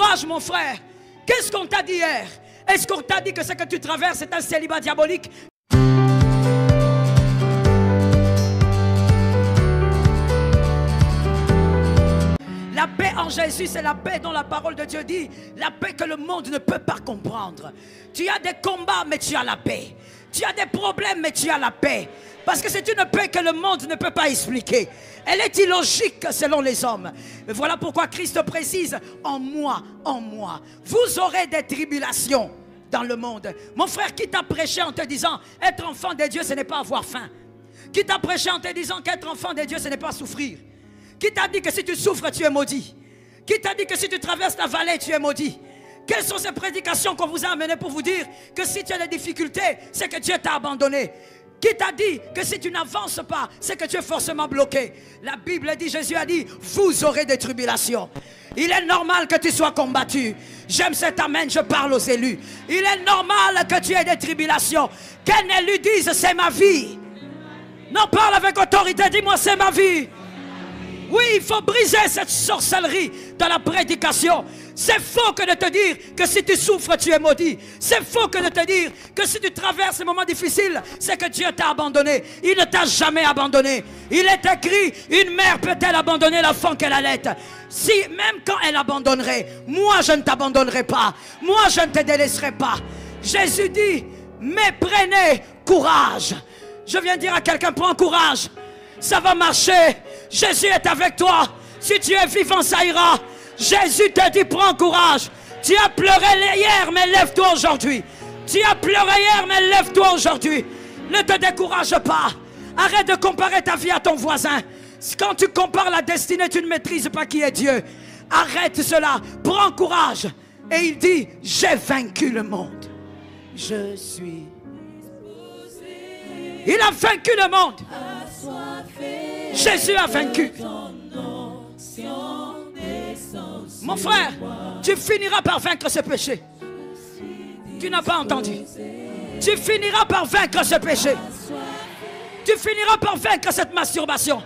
courage, mon frère. Qu'est-ce qu'on t'a dit hier? Est-ce qu'on t'a dit que ce que tu traverses est un célibat diabolique? La paix en Jésus, c'est la paix dont la parole de Dieu dit, la paix que le monde ne peut pas comprendre. Tu as des combats, mais tu as la paix. Tu as des problèmes, mais tu as la paix. Parce que c'est une paix que le monde ne peut pas expliquer. Elle est illogique selon les hommes. Et voilà pourquoi Christ précise, en moi, vous aurez des tribulations dans le monde. Mon frère, qui t'a prêché en te disant, être enfant de Dieu, ce n'est pas avoir faim? Qui t'a prêché en te disant qu'être enfant de Dieu, ce n'est pas souffrir? Qui t'a dit que si tu souffres, tu es maudit? Qui t'a dit que si tu traverses la vallée, tu es maudit? Quelles sont ces prédications qu'on vous a amenées pour vous dire que si tu as des difficultés, c'est que Dieu t'a abandonné? Qui t'a dit que si tu n'avances pas, c'est que tu es forcément bloqué? La Bible dit, Jésus a dit, vous aurez des tribulations. Il est normal que tu sois combattu. J'aime cet amen, je parle aux élus. Il est normal que tu aies des tribulations. Qu'un élu dise, c'est ma vie. Non, parle avec autorité, dis-moi, c'est ma vie. Oui, il faut briser cette sorcellerie de la prédication. C'est faux que de te dire que si tu souffres, tu es maudit. C'est faux que de te dire que si tu traverses des moments difficiles, c'est que Dieu t'a abandonné. Il ne t'a jamais abandonné. Il est écrit, une mère peut-elle abandonner l'enfant qu'elle allait? Si, même quand elle abandonnerait, moi je ne t'abandonnerai pas. Moi je ne te délaisserai pas. Jésus dit, mais prenez courage. Je viens dire à quelqu'un, prends courage. Ça va marcher. Jésus est avec toi. Si tu es vivant, ça ira. Jésus te dit, prends courage. Tu as pleuré hier, mais lève-toi aujourd'hui. Tu as pleuré hier, mais lève-toi aujourd'hui. Ne te décourage pas. Arrête de comparer ta vie à ton voisin. Quand tu compares la destinée, tu ne maîtrises pas qui est Dieu. Arrête cela. Prends courage. Et il dit, j'ai vaincu le monde. Je suis... Il a vaincu le monde. Jésus a vaincu. Mon frère, tu finiras par vaincre ce péché. Tu n'as pas entendu. Tu finiras par vaincre ce péché. Tu finiras par vaincre cette masturbation.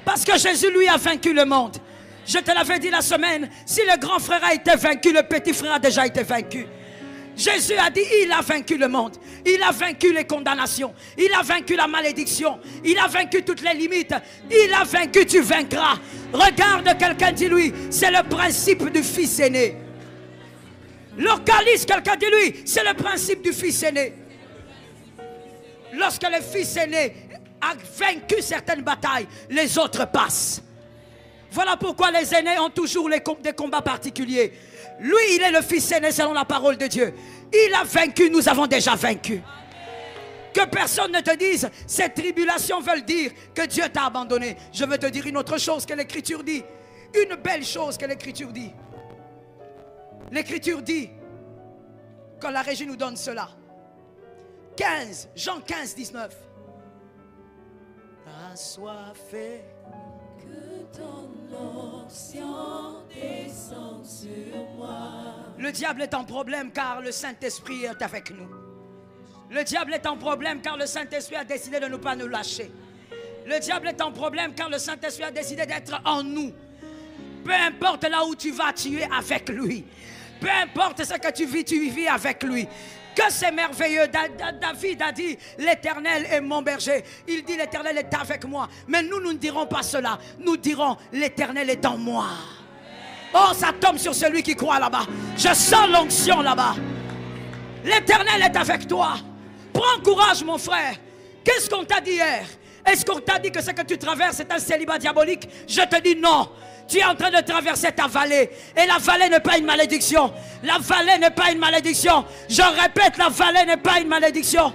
Parce que Jésus, lui, a vaincu le monde. Je te l'avais dit la semaine, si le grand frère a été vaincu, le petit frère a déjà été vaincu. Jésus a dit, il a vaincu le monde. Il a vaincu les condamnations. Il a vaincu la malédiction. Il a vaincu toutes les limites. Il a vaincu, tu vaincras. Regarde quelqu'un, dis-lui, c'est le principe du fils aîné. Localise quelqu'un, dis-lui, c'est le principe du fils aîné. Lorsque le fils aîné a vaincu certaines batailles, les autres passent. Voilà pourquoi les aînés ont toujours des combats particuliers. Lui, il est le fils aîné selon la parole de Dieu. Il a vaincu, nous avons déjà vaincu. Que personne ne te dise, ces tribulations veulent dire que Dieu t'a abandonné. Je veux te dire une autre chose que l'Écriture dit. Une belle chose que l'Écriture dit. L'Écriture dit, quand la régie nous donne cela. 15, Jean 15, 19. Assoiffé. Que ton onction descende sur moi. Le diable est en problème car le Saint-Esprit est avec nous. Le diable est en problème car le Saint-Esprit a décidé de ne pas nous lâcher. Le diable est en problème car le Saint-Esprit a décidé d'être en nous. Peu importe là où tu vas, tu es avec lui. Peu importe ce que tu vis avec lui. Que c'est merveilleux. David a dit, l'Éternel est mon berger. Il dit, l'Éternel est avec moi. Mais nous ne dirons pas cela. Nous dirons, l'Éternel est en moi. Oh, ça tombe sur celui qui croit là-bas. Je sens l'onction là-bas. L'Éternel est avec toi. Prends courage, mon frère. Qu'est-ce qu'on t'a dit hier? Est-ce qu'on t'a dit que ce que tu traverses est un célibat diabolique? Je te dis non. Tu es en train de traverser ta vallée. Et la vallée n'est pas une malédiction. La vallée n'est pas une malédiction. Je répète, la vallée n'est pas une malédiction.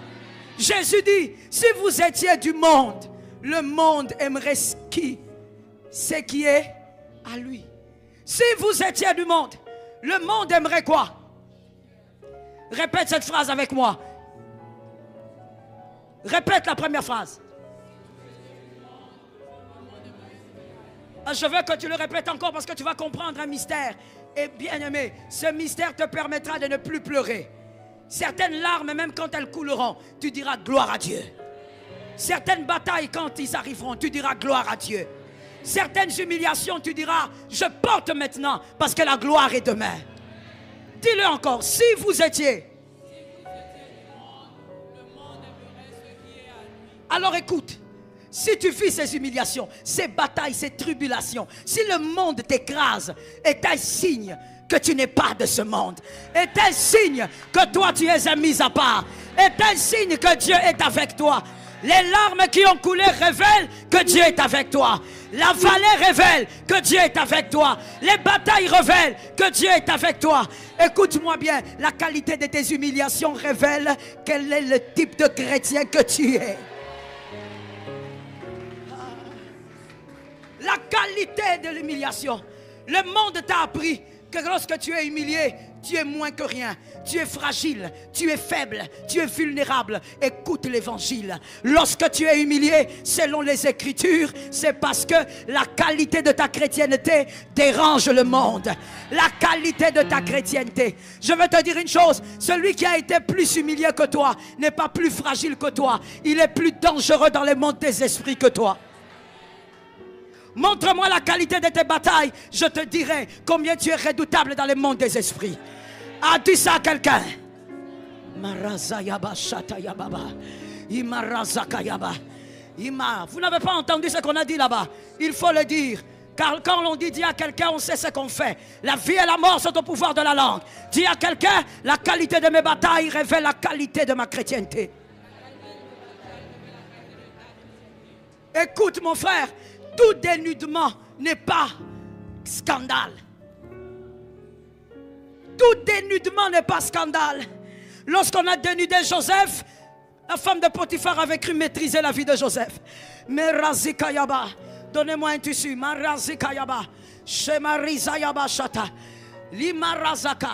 Jésus dit, si vous étiez du monde, le monde aimerait ce qui est à lui. Si vous étiez du monde, le monde aimerait quoi? Répète cette phrase avec moi. Répète la première phrase. Je veux que tu le répètes encore parce que tu vas comprendre un mystère. Et bien aimé, ce mystère te permettra de ne plus pleurer. Certaines larmes, même quand elles couleront, tu diras gloire à Dieu. Certaines batailles, quand ils arriveront, tu diras gloire à Dieu. Certaines humiliations, tu diras, je porte maintenant parce que la gloire est demain. Dis-le encore, si vous étiez. Alors écoute, si tu vis ces humiliations, ces batailles, ces tribulations, si le monde t'écrase, est un signe que tu n'es pas de ce monde, est un signe que toi tu es un mis à part, est un signe que Dieu est avec toi. Les larmes qui ont coulé révèlent que Dieu est avec toi. La vallée révèle que Dieu est avec toi. Les batailles révèlent que Dieu est avec toi. Écoute-moi bien, la qualité de tes humiliations révèle quel est le type de chrétien que tu es. La qualité de l'humiliation. Le monde t'a appris que lorsque tu es humilié, tu es moins que rien. Tu es fragile, tu es faible, tu es vulnérable. Écoute l'évangile. Lorsque tu es humilié, selon les Écritures, c'est parce que la qualité de ta chrétienté dérange le monde. La qualité de ta chrétienté. Je veux te dire une chose. Celui qui a été plus humilié que toi n'est pas plus fragile que toi. Il est plus dangereux dans le monde des esprits que toi. Montre-moi la qualité de tes batailles. Je te dirai combien tu es redoutable dans le monde des esprits. Ah, dis ça à quelqu'un. Vous n'avez pas entendu ce qu'on a dit là-bas. Il faut le dire. Car quand on dit à quelqu'un, on sait ce qu'on fait. La vie et la mort sont au pouvoir de la langue. Dis à quelqu'un, la qualité de mes batailles révèle la qualité de ma chrétienté. Écoute mon frère. Tout dénudement n'est pas scandale. Tout dénudement n'est pas scandale. Lorsqu'on a dénudé Joseph, la femme de Potiphar avait cru maîtriser la vie de Joseph. Mais Razikayaba, donnez-moi un tissu. Marazikayaba, Shemarizayaba Shata, Limarazaka.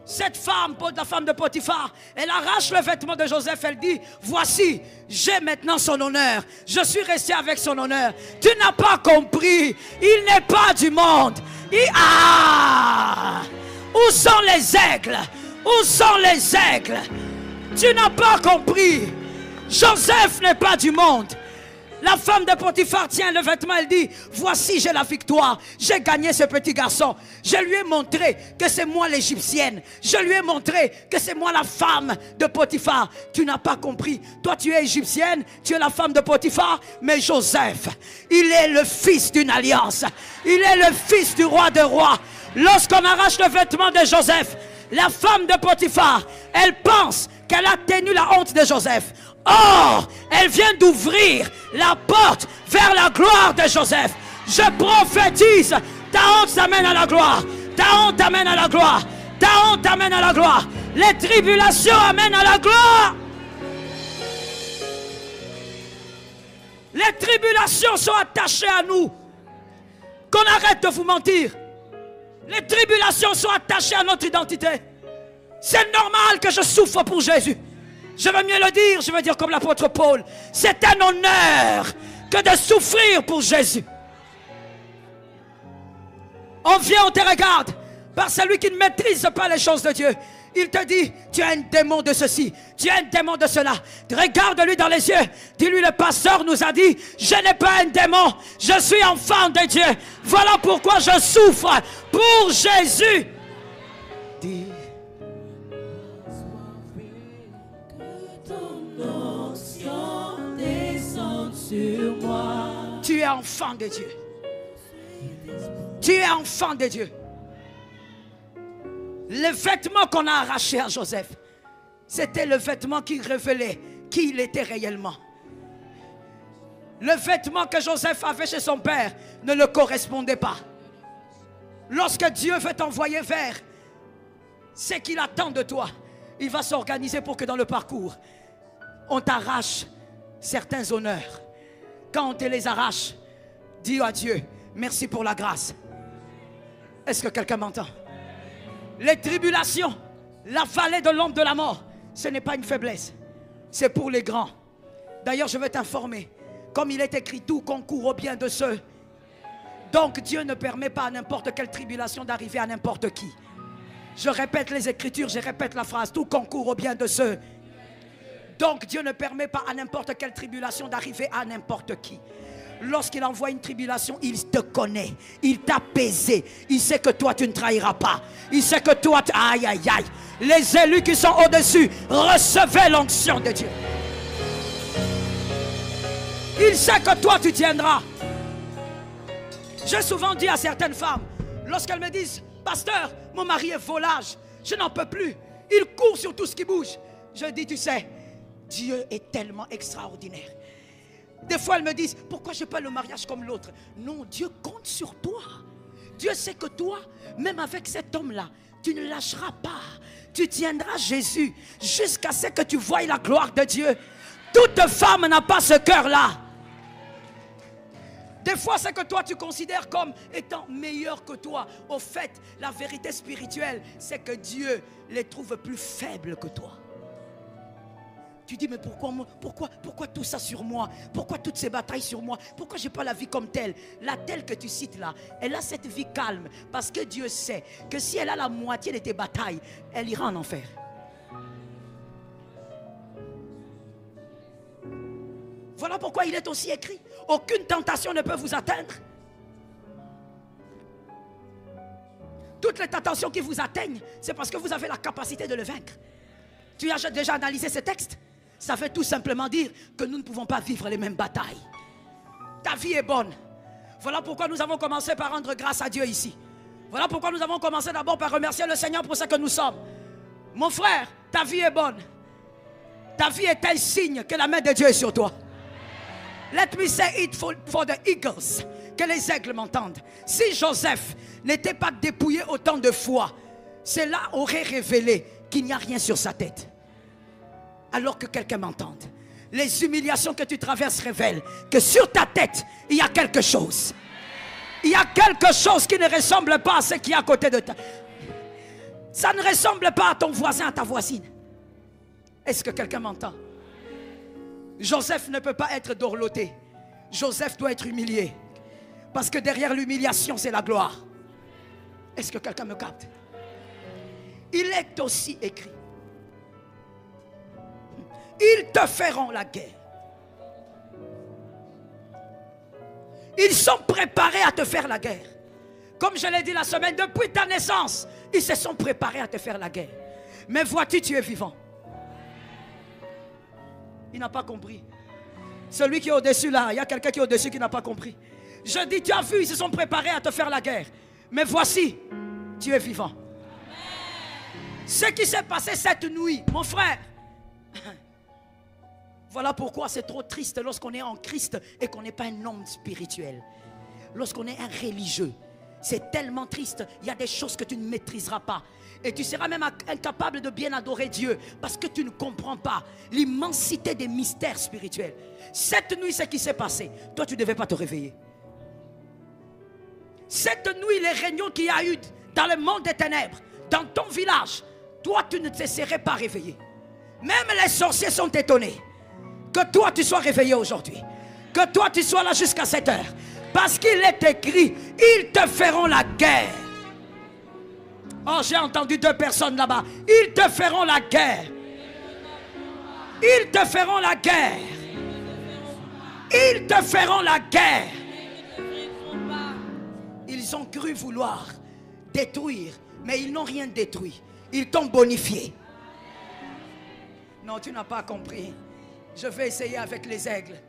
Cette femme, la femme de Potiphar, elle arrache le vêtement de Joseph. Elle dit, voici, j'ai maintenant son honneur. Je suis resté avec son honneur. Tu n'as pas compris. Il n'est pas du monde. Où sont les aigles? Où sont les aigles? Tu n'as pas compris. Joseph n'est pas du monde. La femme de Potiphar tient le vêtement, elle dit, voici j'ai la victoire, j'ai gagné ce petit garçon. Je lui ai montré que c'est moi l'Égyptienne. Je lui ai montré que c'est moi la femme de Potiphar. Tu n'as pas compris. Toi tu es égyptienne, tu es la femme de Potiphar, mais Joseph, il est le fils d'une alliance. Il est le fils du roi des rois. Lorsqu'on arrache le vêtement de Joseph, la femme de Potiphar, elle pense qu'elle a tenu la honte de Joseph. Or, elle vient d'ouvrir la porte vers la gloire de Joseph. Je prophétise, ta honte t'amène à la gloire. Ta honte t'amène à la gloire. Ta honte t'amène à la gloire. Les tribulations amènent à la gloire. Les tribulations sont attachées à nous. Qu'on arrête de vous mentir. Les tribulations sont attachées à notre identité. C'est normal que je souffre pour Jésus. Je veux mieux le dire, je veux dire comme l'apôtre Paul. C'est un honneur que de souffrir pour Jésus. On vient, on te regarde par celui qui ne maîtrise pas les choses de Dieu. Il te dit, tu as un démon de ceci, tu as un démon de cela. Regarde-lui dans les yeux. Dis-lui, le pasteur nous a dit, je n'ai pas un démon, je suis enfant de Dieu. Voilà pourquoi je souffre pour Jésus. Dis. Sur moi. Tu es enfant de Dieu. Tu es enfant de Dieu. Le vêtement qu'on a arraché à Joseph, c'était le vêtement qui révélait qui il était réellement. Le vêtement que Joseph avait chez son père ne le correspondait pas. Lorsque Dieu veut t'envoyer vers ce qu'il attend de toi, il va s'organiser pour que dans le parcours, on t'arrache certains honneurs. Quand on te les arrache, dis à Dieu, merci pour la grâce. Est-ce que quelqu'un m'entend? Les tribulations, la vallée de l'ombre de la mort, ce n'est pas une faiblesse, c'est pour les grands. D'ailleurs, je veux t'informer, comme il est écrit, tout concourt au bien de ceux. Donc Dieu ne permet pas à n'importe quelle tribulation d'arriver à n'importe qui. Je répète les Écritures, je répète la phrase, tout concourt au bien de ceux. Donc Dieu ne permet pas à n'importe quelle tribulation d'arriver à n'importe qui. Lorsqu'il envoie une tribulation, il te connaît. Il t'a pesé. Il sait que toi, tu ne trahiras pas. Il sait que toi, aïe, aïe, aïe. Les élus qui sont au-dessus, recevez l'onction de Dieu. Il sait que toi, tu tiendras. J'ai souvent dit à certaines femmes, lorsqu'elles me disent, pasteur, mon mari est volage, je n'en peux plus. Il court sur tout ce qui bouge. Je dis, tu sais, Dieu est tellement extraordinaire. Des fois, elles me disent, pourquoi je n'ai pas le mariage comme l'autre? Non, Dieu compte sur toi. Dieu sait que toi, même avec cet homme-là, tu ne lâcheras pas. Tu tiendras Jésus jusqu'à ce que tu voies la gloire de Dieu. Toute femme n'a pas ce cœur-là. Des fois, c'est que toi, tu considères comme étant meilleur que toi. Au fait, la vérité spirituelle, c'est que Dieu les trouve plus faibles que toi. Tu dis, mais pourquoi tout ça sur moi? Pourquoi toutes ces batailles sur moi? Pourquoi je n'ai pas la vie comme telle? La telle que tu cites là, elle a cette vie calme. Parce que Dieu sait que si elle a la moitié de tes batailles, elle ira en enfer. Voilà pourquoi il est aussi écrit, aucune tentation ne peut vous atteindre. Toutes les tentations qui vous atteignent, c'est parce que vous avez la capacité de le vaincre. Tu as déjà analysé ce texte? Ça veut tout simplement dire que nous ne pouvons pas vivre les mêmes batailles. Ta vie est bonne. Voilà pourquoi nous avons commencé par rendre grâce à Dieu ici. Voilà pourquoi nous avons commencé d'abord par remercier le Seigneur pour ce que nous sommes. Mon frère, ta vie est bonne. Ta vie est un signe que la main de Dieu est sur toi. Let me say it for the eagles. Que les aigles m'entendent. Si Joseph n'était pas dépouillé autant de foi, cela aurait révélé qu'il n'y a rien sur sa tête. Alors que quelqu'un m'entende. Les humiliations que tu traverses révèlent que sur ta tête, il y a quelque chose. Il y a quelque chose qui ne ressemble pas à ce qui est à côté de toi. Ça ne ressemble pas à ton voisin, à ta voisine. Est-ce que quelqu'un m'entend? Joseph ne peut pas être dorloté. Joseph doit être humilié. Parce que derrière l'humiliation, c'est la gloire. Est-ce que quelqu'un me capte? Il est aussi écrit. Ils te feront la guerre. Ils sont préparés à te faire la guerre. Comme je l'ai dit la semaine, depuis ta naissance, ils se sont préparés à te faire la guerre. Mais vois-tu, tu es vivant. Il n'a pas compris. Celui qui est au-dessus là, il y a quelqu'un qui est au-dessus qui n'a pas compris. Je dis, tu as vu, ils se sont préparés à te faire la guerre. Mais voici, tu es vivant. Ce qui s'est passé cette nuit, mon frère. Voilà pourquoi c'est trop triste lorsqu'on est en Christ et qu'on n'est pas un homme spirituel. Lorsqu'on est un religieux, c'est tellement triste. Il y a des choses que tu ne maîtriseras pas. Et tu seras même incapable de bien adorer Dieu parce que tu ne comprends pas l'immensité des mystères spirituels. Cette nuit, ce qui s'est passé, toi tu ne devais pas te réveiller. Cette nuit, les réunions qu'il y a eu dans le monde des ténèbres, dans ton village, toi tu ne te serais pas réveillé. Même les sorciers sont étonnés que toi tu sois réveillé aujourd'hui. Que toi tu sois là jusqu'à 7 heures. Parce qu'il est écrit, ils te feront la guerre. Oh, j'ai entendu 2 personnes là-bas. Ils te feront la guerre. Ils te feront la guerre. Ils te feront la guerre. Ils ont cru vouloir détruire, mais ils n'ont rien détruit. Ils t'ont bonifié. Non, tu n'as pas compris. Je vais essayer avec les aigles.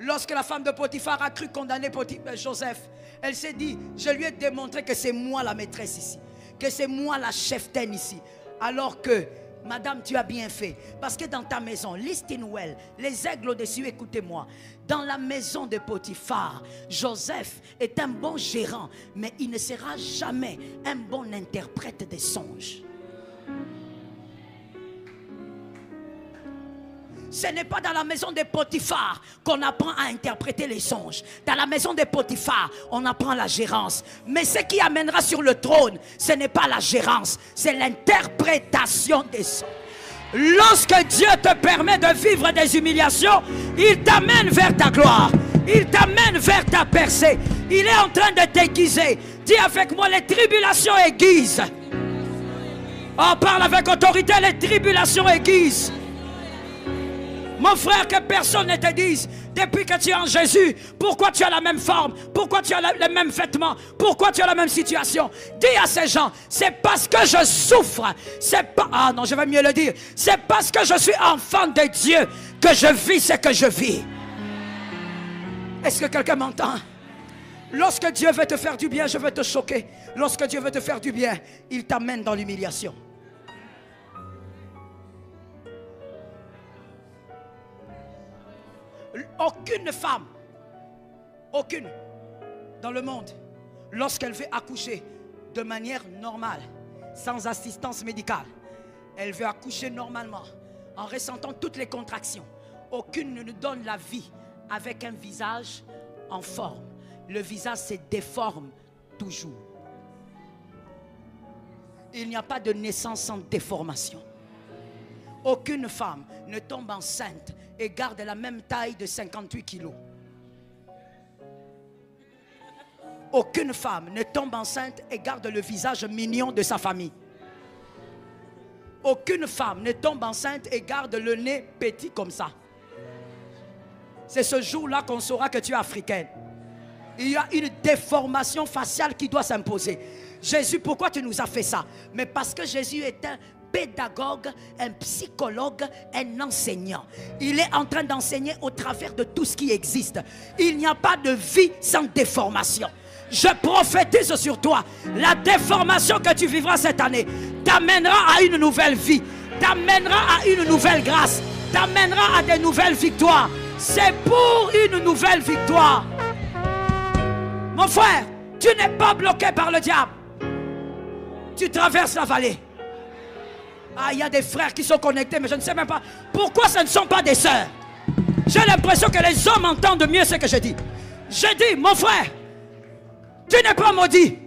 Lorsque la femme de Potiphar a cru condamner Joseph, elle s'est dit, je lui ai démontré que c'est moi la maîtresse ici. Que c'est moi la cheftaine ici. Alors que, madame, tu as bien fait. Parce que dans ta maison, listen well, les aigles au-dessus, écoutez-moi. Dans la maison de Potiphar, Joseph est un bon gérant, mais il ne sera jamais un bon interprète des songes. Ce n'est pas dans la maison de Potiphar qu'on apprend à interpréter les songes. Dans la maison de Potiphar, on apprend la gérance. Mais ce qui amènera sur le trône, ce n'est pas la gérance, c'est l'interprétation des songes. Lorsque Dieu te permet de vivre des humiliations, il t'amène vers ta gloire. Il t'amène vers ta percée. Il est en train de t'aiguiser. Dis avec moi, les tribulations aiguisent. Oh, parle avec autorité, les tribulations aiguisent. Mon frère, que personne ne te dise, depuis que tu es en Jésus, pourquoi tu as la même forme, pourquoi tu as les mêmes vêtements, pourquoi tu as la même situation. Dis à ces gens, c'est parce que je souffre, c'est pas, ah non, je vais mieux le dire, c'est parce que je suis enfant de Dieu que je vis ce que je vis. Est-ce que quelqu'un m'entend? Lorsque Dieu veut te faire du bien, je veux te choquer. Lorsque Dieu veut te faire du bien, il t'amène dans l'humiliation. Aucune femme, aucune dans le monde, lorsqu'elle veut accoucher de manière normale, sans assistance médicale, elle veut accoucher normalement, en ressentant toutes les contractions. Aucune ne nous donne la vie avec un visage en forme. Le visage se déforme toujours. Il n'y a pas de naissance sans déformation. Aucune femme ne tombe enceinte et garde la même taille de 58 kilos. Aucune femme ne tombe enceinte et garde le visage mignon de sa famille. Aucune femme ne tombe enceinte et garde le nez petit comme ça. C'est ce jour-là qu'on saura que tu es africaine. Il y a une déformation faciale qui doit s'imposer. Jésus, pourquoi tu nous as fait ça? Mais parce que Jésus est un pédagogue, un psychologue, un enseignant. Il est en train d'enseigner au travers de tout ce qui existe. Il n'y a pas de vie sans déformation. Je prophétise sur toi. La déformation que tu vivras cette année t'amènera à une nouvelle vie, t'amènera à une nouvelle grâce, t'amènera à de nouvelles victoires. C'est pour une nouvelle victoire. Mon frère, tu n'es pas bloqué par le diable. Tu traverses la vallée. Ah, il y a des frères qui sont connectés, mais je ne sais même pas pourquoi ce ne sont pas des sœurs. J'ai l'impression que les hommes entendent mieux ce que je dis. Je dis, mon frère, tu n'es pas maudit.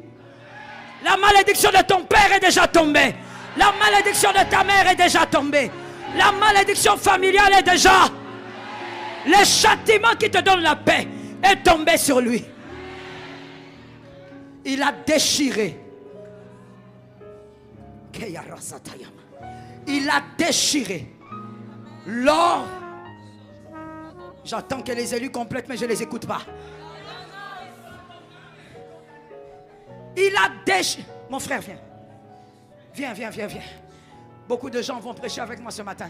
La malédiction de ton père est déjà tombée. La malédiction de ta mère est déjà tombée. La malédiction familiale est déjà... Le châtiment qui te donne la paix est tombé sur lui. Il a déchiré. Il a déchiré l'or. J'attends que les élus complètent, mais je ne les écoute pas. Il a déchiré. Mon frère, viens. Viens. Beaucoup de gens vont prêcher avec moi ce matin.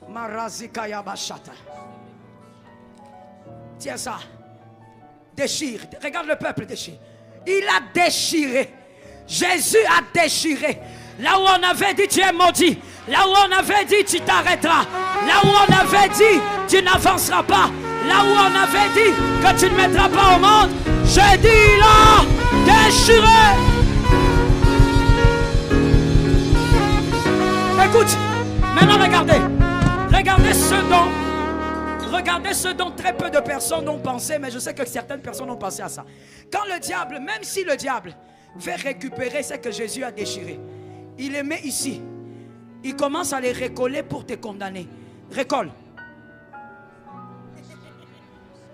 Marazikaya Bashata. Tiens ça. Déchire. Regarde le peuple déchire. Il a déchiré. Jésus a déchiré. Là où on avait dit tu es maudit. Là où on avait dit tu t'arrêteras. Là où on avait dit tu n'avanceras pas. Là où on avait dit que tu ne mettras pas au monde. J'ai dit il a déchiré. Écoute. Maintenant regardez. Regardez ce dont très peu de personnes ont pensé, mais je sais que certaines personnes ont pensé à ça. Quand le diable, même si le diable veut récupérer ce que Jésus a déchiré, il les met ici. Il commence à les recoller pour te condamner. Recolle.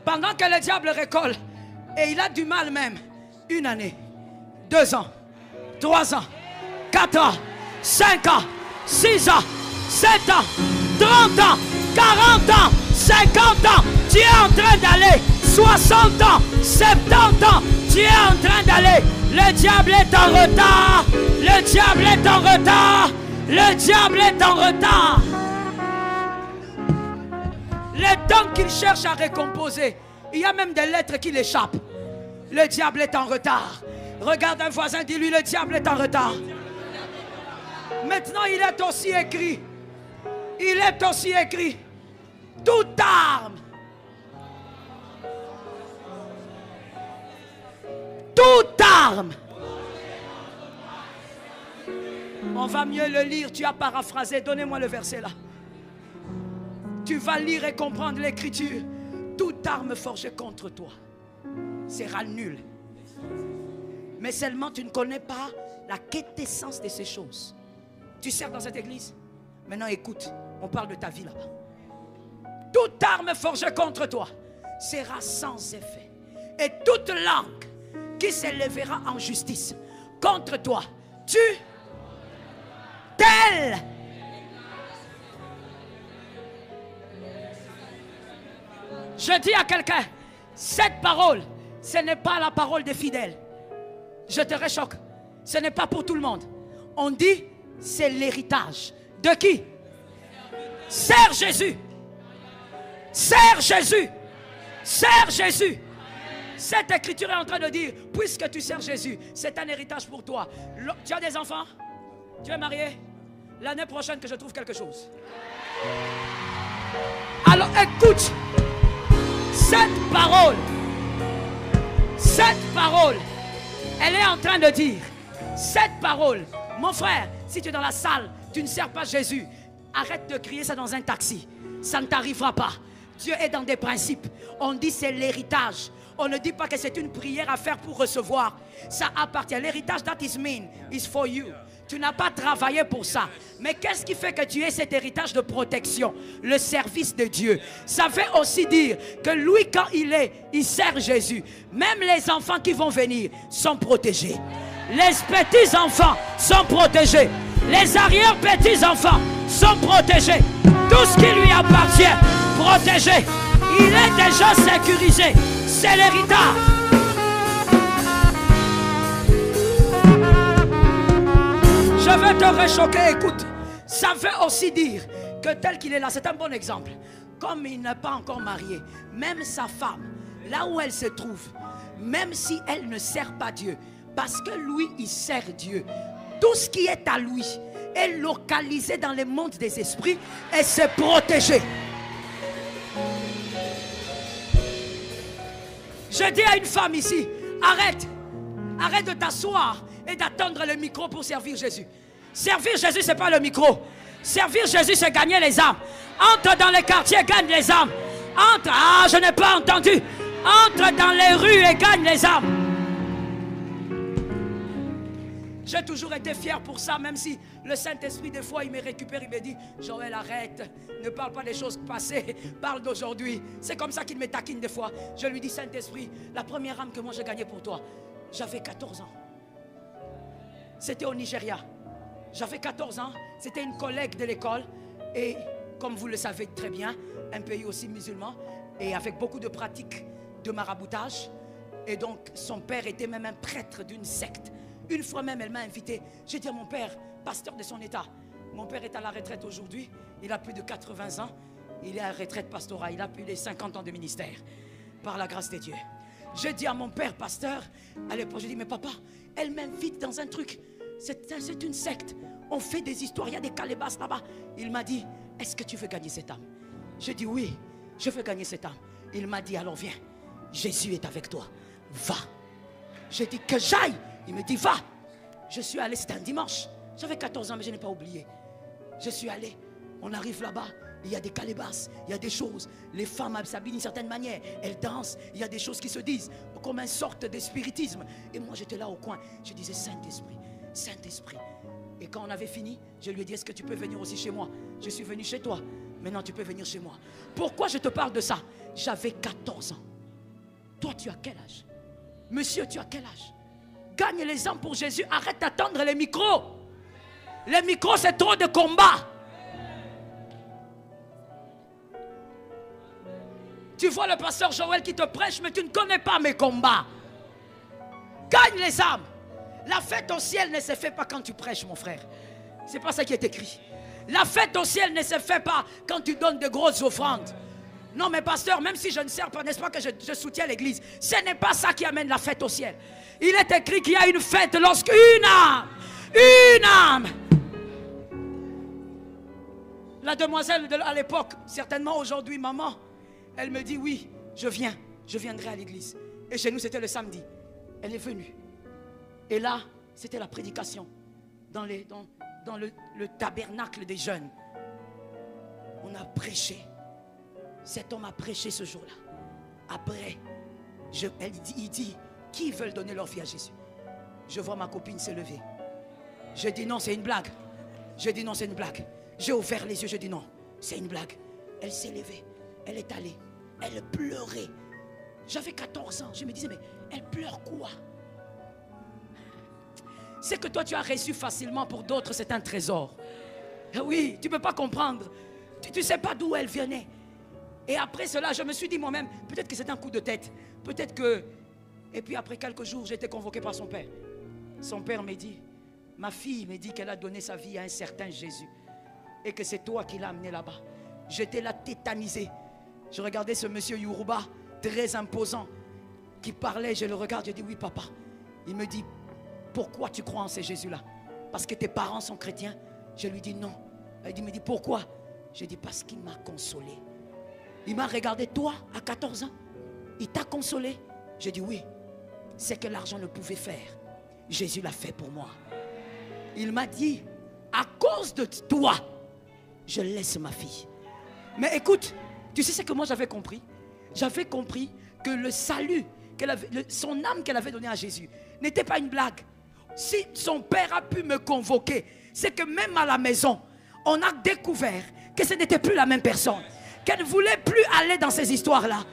Pendant que le diable recolle, et il a du mal même, 1 année, 2 ans, 3 ans, 4 ans, 5 ans, 6 ans, 7 ans, 30 ans, 40 ans, 50 ans, tu es en train d'aller. 60 ans, 70 ans, tu es en train d'aller. Le diable est en retard. Le diable est en retard. Le diable est en retard. Les dons qu'il cherche à récomposer, il y a même des lettres qui l'échappent. Le diable est en retard. Regarde un voisin, dis-lui, le diable est en retard. Maintenant, il est aussi écrit. Il est aussi écrit. Toute arme. Toute arme. On va mieux le lire. Tu as paraphrasé. Donnez-moi le verset là. Tu vas lire et comprendre l'écriture. Toute arme forgée contre toi sera nulle. Mais seulement tu ne connais pas la quintessence de ces choses. Tu sers dans cette église. Maintenant écoute. On parle de ta vie là-bas. Toute arme forgée contre toi sera sans effet. Et toute langue qui s'élèvera en justice contre toi, tu tel. Je dis à quelqu'un, cette parole, ce n'est pas la parole des fidèles. Je te réchoque. Ce n'est pas pour tout le monde. On dit, c'est l'héritage. De qui? Sers Jésus. Sers Jésus. Sers Jésus. Cette écriture est en train de dire, puisque tu sers Jésus, c'est un héritage pour toi. Tu as des enfants? Tu es marié? L'année prochaine que je trouve quelque chose. Alors écoute, cette parole, elle est en train de dire, cette parole, mon frère, si tu es dans la salle, tu ne sers pas Jésus, arrête de crier ça dans un taxi, ça ne t'arrivera pas. Dieu est dans des principes. On dit c'est l'héritage. On ne dit pas que c'est une prière à faire pour recevoir. Ça appartient. L'héritage, that is mean, is for you. Tu n'as pas travaillé pour ça. Mais qu'est-ce qui fait que tu aies cet héritage de protection? Le service de Dieu. Ça veut aussi dire que lui, quand il sert Jésus. Même les enfants qui vont venir sont protégés. Les petits-enfants sont protégés. Les arrière-petits-enfants sont protégés. Tout ce qui lui appartient, protégé. Il est déjà sécurisé. C'est l'héritage. Je veux te réchoquer, écoute. Ça veut aussi dire que tel qu'il est là, c'est un bon exemple. Comme il n'est pas encore marié, même sa femme, là où elle se trouve, même si elle ne sert pas Dieu, parce que lui, il sert Dieu, tout ce qui est à lui est localisé dans le monde des esprits et c'est protégé. Je dis à une femme ici, arrête de t'asseoir et d'attendre le micro pour servir Jésus. Servir Jésus, ce n'est pas le micro. Servir Jésus, c'est gagner les âmes. Entre dans les quartiers, gagne les âmes. Je n'ai pas entendu. Entre dans les rues et gagne les âmes. J'ai toujours été fier pour ça, même si le Saint-Esprit, des fois, il me récupère, il me dit, Joël, arrête, ne parle pas des choses passées, parle d'aujourd'hui. C'est comme ça qu'il me taquine des fois. Je lui dis, Saint-Esprit, la première âme que moi j'ai gagnée pour toi, j'avais 14 ans. C'était au Nigeria. J'avais 14 ans, c'était une collègue de l'école. Et comme vous le savez très bien, un pays aussi musulman, et avec beaucoup de pratiques de maraboutage. Et donc, son père était même un prêtre d'une secte. Une fois même, elle m'a invité. J'ai dit à mon père, pasteur de son état. Mon père est à la retraite aujourd'hui. Il a plus de 80 ans. Il est à la retraite pastorale. Il a plus de 50 ans de ministère. Par la grâce de Dieu. J'ai dit à mon père, pasteur, à l'époque, j'ai dit, mais papa, elle m'invite dans un truc. C'est une secte. On fait des histoires. Il y a des calébasses là-bas. Il m'a dit, est-ce que tu veux gagner cette âme? J'ai dit, oui, je veux gagner cette âme. Il m'a dit, alors viens. Jésus est avec toi. Va. J'ai dit, que j'aille. Il me dit, va. Je suis allé, c'était un dimanche. J'avais 14 ans, mais je n'ai pas oublié. Je suis allé. On arrive là-bas. Il y a des calébasses, il y a des choses. Les femmes s'habillent d'une certaine manière. Elles dansent. Il y a des choses qui se disent comme une sorte de spiritisme. Et moi, j'étais là au coin. Je disais, Saint-Esprit, Saint-Esprit. Et quand on avait fini, je lui ai dit, est-ce que tu peux venir aussi chez moi? Je suis venu chez toi. Maintenant, tu peux venir chez moi. Pourquoi je te parle de ça? J'avais 14 ans. Toi, tu as quel âge? Monsieur, tu as quel âge? Gagne les âmes pour Jésus. Arrête d'attendre les micros. Les micros, c'est trop de combats. Tu vois le pasteur Joël qui te prêche, mais tu ne connais pas mes combats. Gagne les âmes. La fête au ciel ne se fait pas quand tu prêches, mon frère. C'est pas ça qui est écrit. La fête au ciel ne se fait pas quand tu donnes de grosses offrandes. Non, mais pasteur, même si je ne sers pas, n'est-ce pas que je soutiens l'église? Ce n'est pas ça qui amène la fête au ciel. Il est écrit qu'il y a une fête lorsqu'une âme. La demoiselle à l'époque, certainement aujourd'hui, maman, elle me dit, oui, je viendrai à l'église. Et chez nous, c'était le samedi. Elle est venue. Et là, c'était la prédication dans le tabernacle des jeunes. On a prêché. Cet homme a prêché ce jour-là. Après, il dit, qui veulent donner leur vie à Jésus? Je vois ma copine se lever. Je dis non, c'est une blague. Je dis non, c'est une blague. J'ai ouvert les yeux, je dis non, c'est une blague. Elle s'est levée, elle est allée, elle pleurait. J'avais 14 ans, je me disais, mais elle pleure quoi? C'est que toi tu as reçu facilement, pour d'autres c'est un trésor. Oui, tu ne peux pas comprendre. Tu ne sais pas d'où elle venait. Et après cela, je me suis dit moi-même, peut-être que c'est un coup de tête. Peut-être que... Et puis après quelques jours, j'ai été convoqué par son père. Son père m'a dit, ma fille m'a dit qu'elle a donné sa vie à un certain Jésus. Et que c'est toi qui l'as amené là-bas. J'étais là tétanisé. Je regardais ce monsieur Yoruba, très imposant, qui parlait. Je le regarde, je dis, oui papa. Il me dit, pourquoi tu crois en ce Jésus-là? Parce que tes parents sont chrétiens? Je lui dis non. Il me dit, pourquoi? Je dis, parce qu'il m'a consolé. Il m'a regardé, toi, à 14 ans, il t'a consolé? J'ai dit oui. C'est que l'argent ne pouvait faire. Jésus l'a fait pour moi. Il m'a dit, à cause de toi, je laisse ma fille. Mais écoute, tu sais ce que moi j'avais compris? J'avais compris que le salut, son âme qu'elle avait donné à Jésus, n'était pas une blague. Si son père a pu me convoquer, c'est que même à la maison, on a découvert que ce n'était plus la même personne. Qu'elle ne voulait plus aller dans ces histoires-là.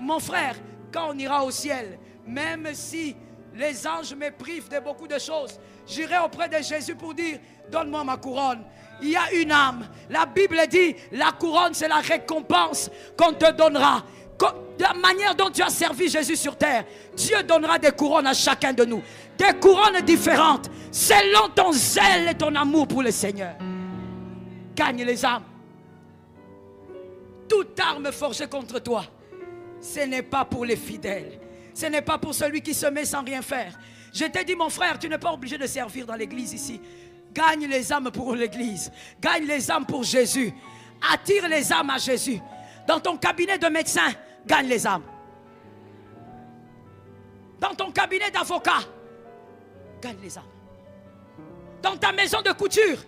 Mon frère, quand on ira au ciel, même si les anges me privent de beaucoup de choses, j'irai auprès de Jésus pour dire, donne-moi ma couronne. Il y a une âme. La Bible dit, la couronne c'est la récompense qu'on te donnera. De la manière dont tu as servi Jésus sur terre, Dieu donnera des couronnes à chacun de nous. Des couronnes différentes, selon ton zèle et ton amour pour le Seigneur. Gagne les âmes. Toute arme forgée contre toi, ce n'est pas pour les fidèles. Ce n'est pas pour celui qui se met sans rien faire. Je t'ai dit, mon frère, tu n'es pas obligé de servir dans l'église ici. Gagne les âmes pour l'église. Gagne les âmes pour Jésus. Attire les âmes à Jésus. Dans ton cabinet de médecin, gagne les âmes. Dans ton cabinet d'avocat, gagne les âmes. Dans ta maison de couture,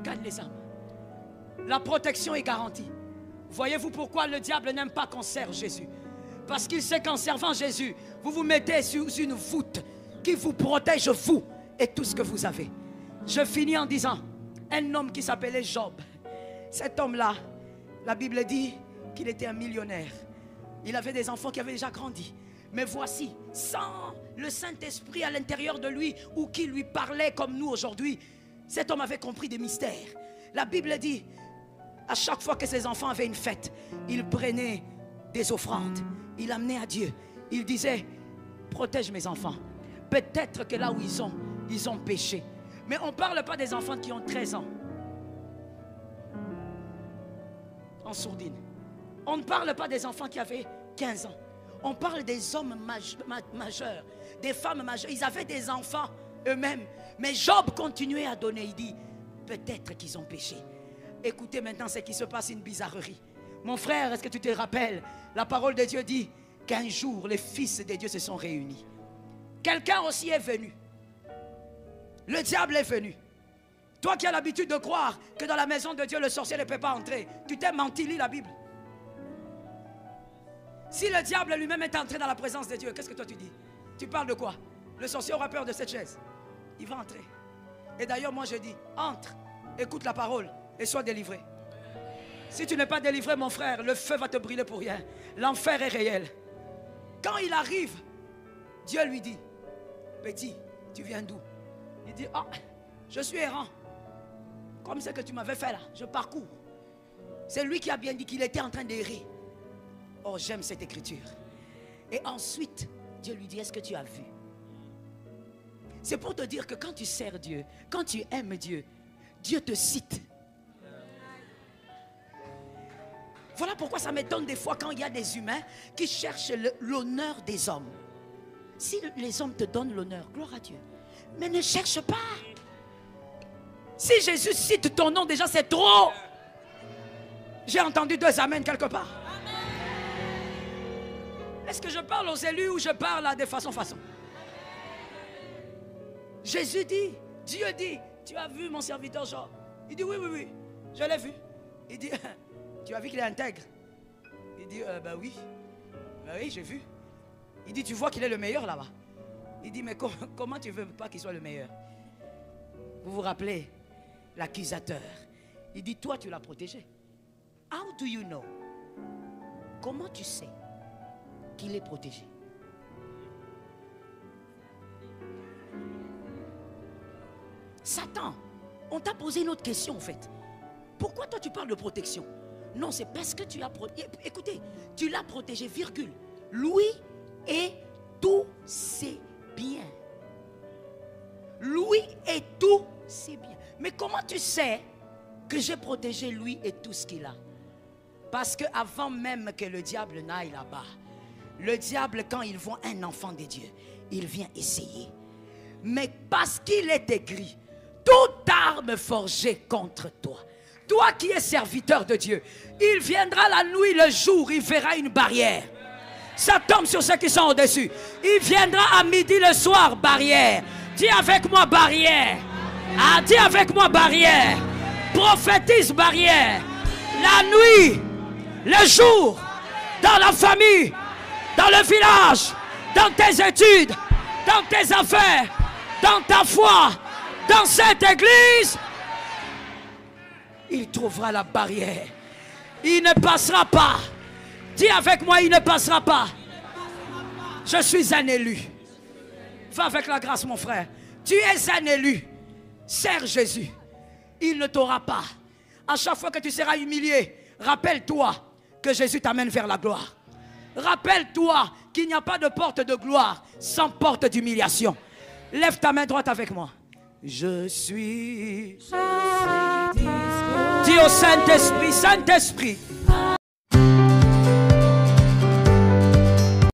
gagne les âmes. La protection est garantie. Voyez-vous pourquoi le diable n'aime pas qu'on serve Jésus? Parce qu'il sait qu'en servant Jésus, vous vous mettez sous une voûte qui vous protège, vous et tout ce que vous avez. Je finis en disant, un homme qui s'appelait Job. Cet homme-là, la Bible dit qu'il était un millionnaire. Il avait des enfants qui avaient déjà grandi. Mais voici, sans le Saint-Esprit à l'intérieur de lui, ou qui lui parlait comme nous aujourd'hui, cet homme avait compris des mystères. La Bible dit, à chaque fois que ses enfants avaient une fête, il prenait des offrandes, il amenait à Dieu. Il disait, protège mes enfants. Peut-être que là où ils ont péché. Mais on ne parle pas des enfants qui ont 13 ans. En sourdine. On ne parle pas des enfants qui avaient 15 ans. On parle des hommes majeurs, des femmes majeures. Ils avaient des enfants eux-mêmes. Mais Job continuait à donner. Il dit, peut-être qu'ils ont péché. Écoutez maintenant ce qui se passe, une bizarrerie. Mon frère, est-ce que tu te rappelles? La parole de Dieu dit qu'un jour, les fils de Dieu se sont réunis. Quelqu'un aussi est venu. Le diable est venu. Toi qui as l'habitude de croire que dans la maison de Dieu, le sorcier ne peut pas entrer, tu t'es menti, lis la Bible. Si le diable lui-même est entré dans la présence de Dieu, qu'est-ce que toi tu dis? Tu parles de quoi? Le sorcier aura peur de cette chaise. Il va entrer. Et d'ailleurs, moi je dis, entre, écoute la parole et sois délivré. Si tu n'es pas délivré, mon frère, le feu va te brûler pour rien. L'enfer est réel. Quand il arrive, Dieu lui dit, petit, tu viens d'où? Il dit, oh, je suis errant. Comme ce que tu m'avais fait là, je parcours. C'est lui qui a bien dit qu'il était en train d'errer. Oh, j'aime cette écriture. Et ensuite, Dieu lui dit, est-ce que tu as vu? C'est pour te dire que quand tu sers Dieu, quand tu aimes Dieu, Dieu te cite. Voilà pourquoi ça m'étonne des fois quand il y a des humains qui cherchent l'honneur des hommes. Si les hommes te donnent l'honneur, gloire à Dieu. Mais ne cherche pas. Si Jésus cite ton nom, déjà c'est trop. J'ai entendu 2 amens quelque part. Est-ce que je parle aux élus ou je parle à des façons? Jésus dit, Dieu dit, tu as vu mon serviteur Job? Il dit oui, je l'ai vu. Il dit, tu as vu qu'il est intègre? Il dit, ben oui, j'ai vu. Il dit, tu vois qu'il est le meilleur là-bas? Il dit, mais comment tu veux pas qu'il soit le meilleur? Vous vous rappelez l'accusateur? Il dit, toi tu l'as protégé. How do you know? Comment tu sais qu'il est protégé? Satan, on t'a posé une autre question en fait. Pourquoi toi tu parles de protection? Non, c'est parce que tu as protégé. Écoutez, tu l'as protégé, virgule. Lui et tous ses biens. Lui et tous ses biens. Mais comment tu sais que j'ai protégé lui et tout ce qu'il a? Parce que avant même que le diable n'aille là-bas, le diable, quand il voit un enfant de Dieu, il vient essayer. Mais parce qu'il est écrit, toute arme forgée contre toi, toi qui es serviteur de Dieu, il viendra la nuit, le jour, il verra une barrière. Ça tombe sur ceux qui sont au-dessus. Il viendra à midi, le soir, barrière. Dis avec moi, barrière. Ah, dis avec moi, barrière. Prophétise, barrière. La nuit, le jour, dans la famille, dans le village, dans tes études, dans tes affaires, dans ta foi, dans cette église, il trouvera la barrière. Il ne passera pas. Dis avec moi, il ne passera pas. Je suis un élu. Va avec la grâce, mon frère. Tu es un élu. Sers Jésus. Il ne t'aura pas. À chaque fois que tu seras humilié, rappelle-toi que Jésus t'amène vers la gloire. Rappelle-toi qu'il n'y a pas de porte de gloire sans porte d'humiliation. Lève ta main droite avec moi. Je suis. Dis au Saint-Esprit, Saint-Esprit.